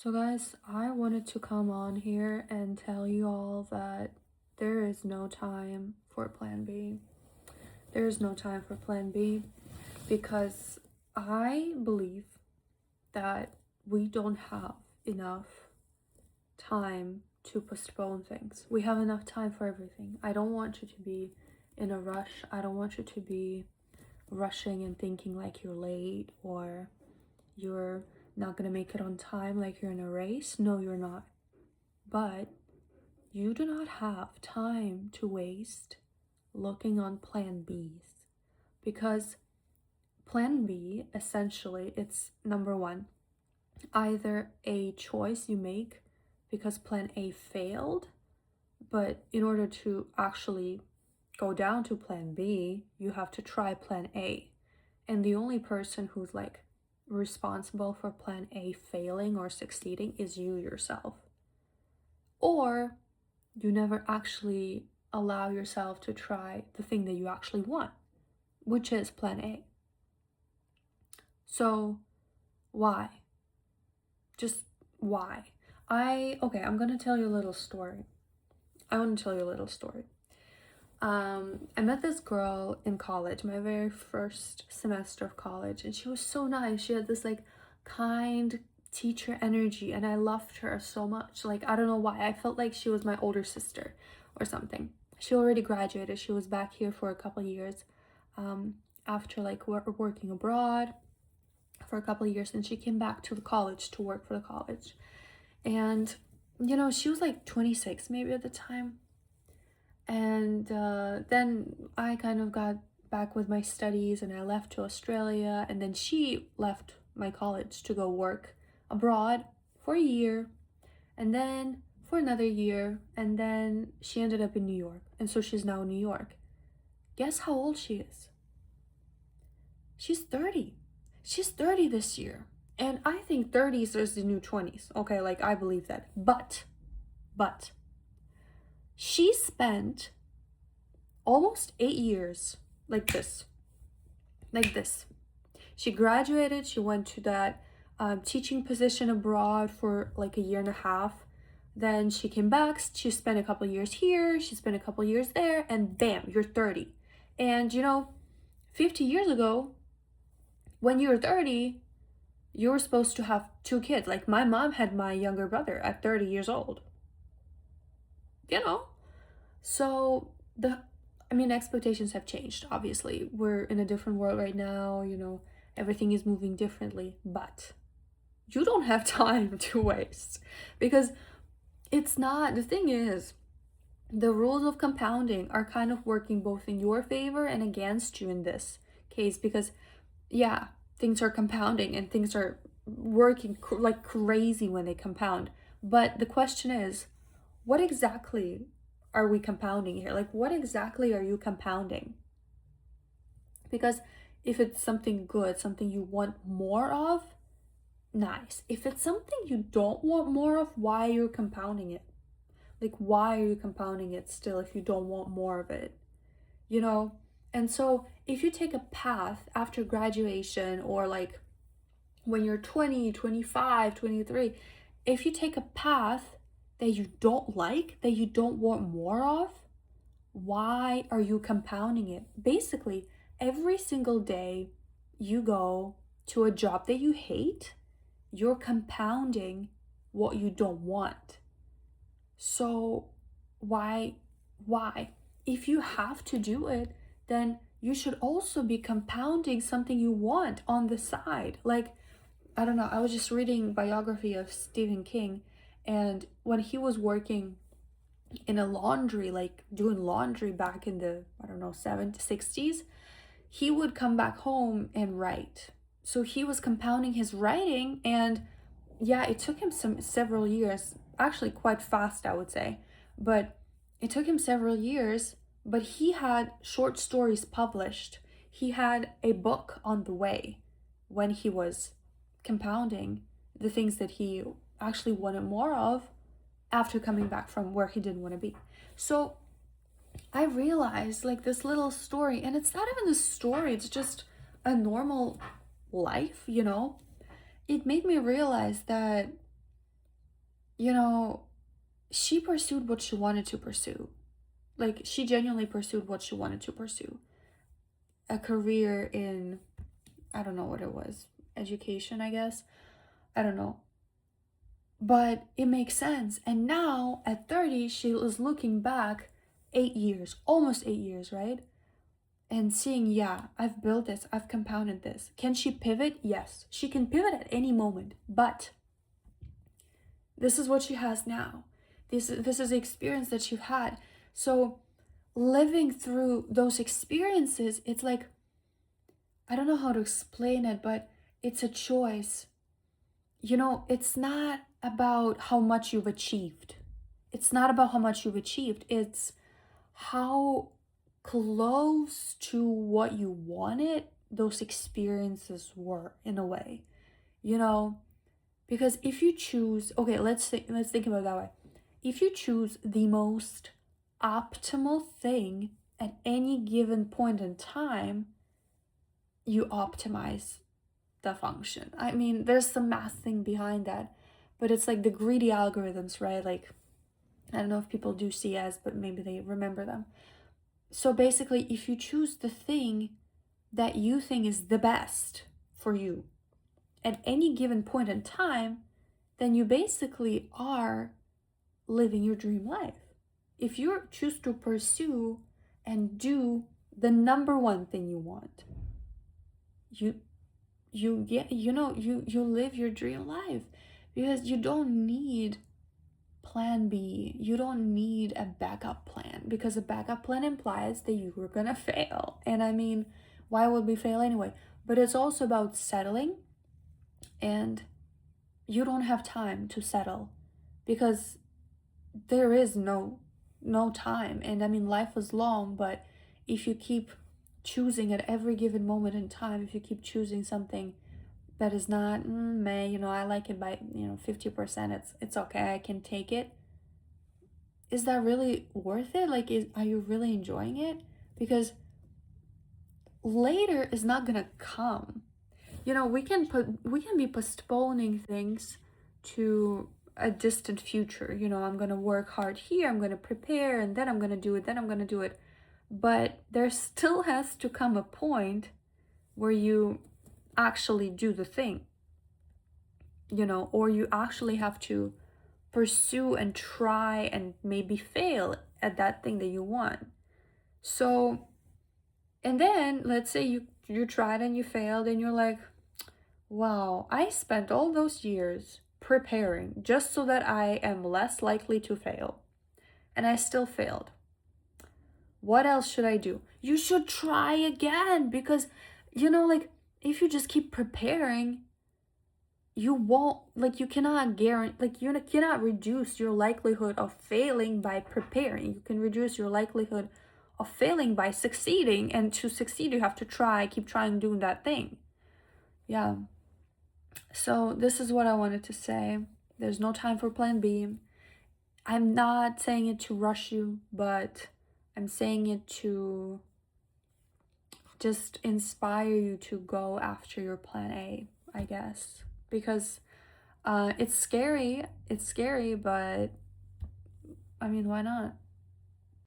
So guys, I wanted to come on here and tell you all that there is no time for plan B. There is no time for plan B because I believe that we don't have enough time to postpone things. We have enough time for everything. I don't want you to be in a rush. I don't want you to be rushing and thinking like you're late or you're not gonna make it on time like you're in a race. No, you're not. But you do not have time to waste looking on plan Bs because plan B essentially it's number one, either a choice you make because plan A failed, but in order to actually go down to plan B, you have to try plan A. And the only person who's like responsible for plan A failing or succeeding is you yourself. Or you never actually allow yourself to try the thing that you actually want, which is plan A. So why? Just why? I'm gonna tell you a little story. I want to tell you a little story. I met this girl in college, my very first semester of college, and she was so nice. She had this like kind teacher energy, and I loved her so much. Like, I don't know why. I felt like she was my older sister or something. She already graduated. She was back here for a couple of years after like working abroad for a couple of years, and she came back to the college to work for the college. And she was like 26 maybe at the time. And then I kind of got back with my studies and I left to Australia, and then she left my college to go work abroad for a year, and then for another year, and then she ended up in New York, and so she's now in New York. Guess how old she is? She's 30. She's 30 this year. And I think 30s is the new 20s. Okay, like I believe that. But she spent almost 8 years like this. She graduated, she went to that teaching position abroad for like a year and a half. Then she came back, she spent a couple years here, she spent a couple years there, and bam, you're 30. And 50 years ago, when you were 30, you were supposed to have 2 kids. Like my mom had my younger brother at 30 years old. So expectations have changed, obviously. We're in a different world right now, everything is moving differently, but you don't have time to waste because the thing is, the rules of compounding are kind of working both in your favor and against you in this case because, yeah, things are compounding and things are working like crazy when they compound. But the question is, what exactly are we compounding here? Like, what exactly are you compounding? Because if it's something good, something you want more of, nice. If it's something you don't want more of, why are you compounding it? Like, why are you compounding it still if you don't want more of it? And so if you take a path after graduation, or like when you're 20, 25, 23, if you take a path that you don't like, that you don't want more of, why are you compounding it? Basically, every single day you go to a job that you hate, you're compounding what you don't want. So why? If you have to do it, then you should also be compounding something you want on the side. Like, I don't know, I was just reading biography of Stephen King, and when he was working in a laundry, like doing laundry back in the, I don't know, 70s, 60s, he would come back home and write. So he was compounding his writing, and yeah, it took him several years, actually quite fast, I would say, but it took him several years, but he had short stories published. He had a book on the way when he was compounding the things that he actually wanted more of after coming back from where he didn't want to be. So I realized like this little story, and it's not even a story, it's just a normal life, It made me realize that you know, she pursued what she wanted to pursue. Like, she genuinely pursued what she wanted to pursue. A career in, I don't know what it was, education, I guess. I don't know. But it makes sense. And now at 30, she is looking back 8 years, almost 8 years, right? And seeing, yeah, I've built this, I've compounded this. Can she pivot? Yes, she can pivot at any moment, but this is what she has now. This is the experience that you've had. So living through those experiences, it's like, I don't know how to explain it, but it's a choice. It's not about how much you've achieved. It's not about how much you've achieved. It's how close to what you wanted those experiences were, in a way. You know, because if you choose, okay, let's think about it that way. If you choose the most optimal thing at any given point in time, you optimize the function. I mean, there's some math thing behind that, but it's like the greedy algorithms, right? Like, I don't know if people do CS, but maybe they remember them. So basically, if you choose the thing that you think is the best for you at any given point in time, then you basically are living your dream life. If you choose to pursue and do the number one thing you want, you get, you live your dream life, because you don't need plan B. You don't need a backup plan, because a backup plan implies that you were gonna fail. And I mean, why would we fail anyway? But it's also about settling, and you don't have time to settle, because there is no time. And I mean, life is long, but if you keep choosing at every given moment in time, if you keep choosing something that is not, I like it by 50%, it's okay, I can take it, is that really worth it? Like, are you really enjoying it? Because later is not gonna come. We can be postponing things to a distant future. I'm gonna work hard here, I'm gonna prepare, and then I'm gonna do it. But there still has to come a point where you actually do the thing, or you actually have to pursue and try and maybe fail at that thing that you want. So, and then let's say you tried and you failed, and you're like, wow, I spent all those years preparing just so that I am less likely to fail, and I still failed. What else should I do? You should try again, because like, if you just keep preparing, you won't, like, you cannot guarantee, like, you cannot reduce your likelihood of failing by preparing. You can reduce your likelihood of failing by succeeding, and to succeed you have to keep trying doing that thing. Yeah. So this is what I wanted to say. There's no time for plan B. I'm not saying it to rush you, but I'm saying it to just inspire you to go after your plan A, I guess. Because it's scary, but I mean, why not?